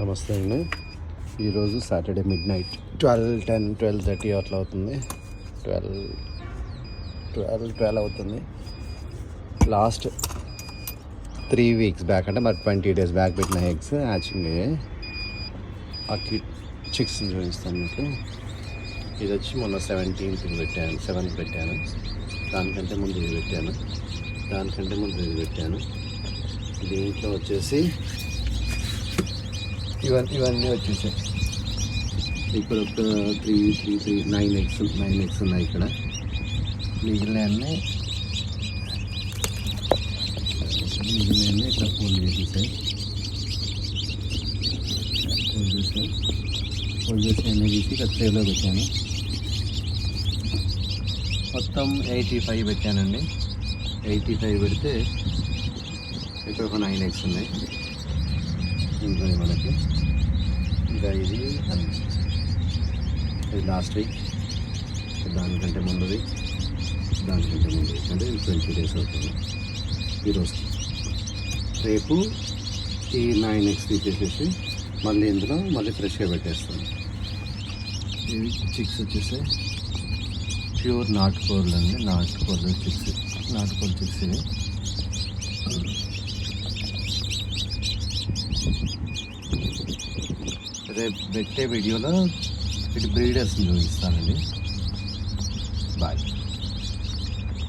నమస్తే అండి. ఈరోజు సాటర్డే మిడ్ నైట్ 12:30 అట్లా అవుతుంది. 12 అవుతుంది. లాస్ట్ 3 వీక్స్ బ్యాక్ అంటే మరి 20 days బ్యాక్ పెట్టిన ఎగ్స్ యాక్చువల్లీ ఆ చిక్స్ చూపిస్తాను మీకు. ఇది వచ్చి మొన్న 17th పెట్టాను, 7th పెట్టాను. దానికంటే ముందు ఇది పెట్టాను, దానికంటే ముందు ఇది పెట్టాను. దీంట్లో వచ్చేసి ఇవన్నీ వచ్చేసాయి. ఇక్కడ ఒక 9 eggs ఉన్నాయి. ఇక్కడ మిగిలిన ఇట్లా ఫోల్డ్ చేసేసాయి. ఫోల్డ్ చేసి అన్నీ తీసి ఇక్కడ ట్రేలో పెట్టాను. మొత్తం 85 పెట్టానండి. 85 పెడితే ఇక్కడ ఒక 9 eggs ఉన్నాయి. ఇంకా మనకి ఇంకా ఇది లాస్ట్ వీక్, దానికంటే ముందుది అంటే 20 days అవుతుంది. ఈరోజు రేపు ఈ 9 eggs తీసేసేసి మళ్ళీ ఇందులో ఫ్రెష్గా పెట్టేస్తాను. ఇవి చిక్స్ వచ్చేసి ప్యూర్ నాటుకోళ్ళు అండి. నాటుకోళ్ళు చిక్స్ ఇవి. రేపు పెట్టే వీడియోలో వీటి బ్రీడర్స్ని చూపిస్తానండి. బాయ్.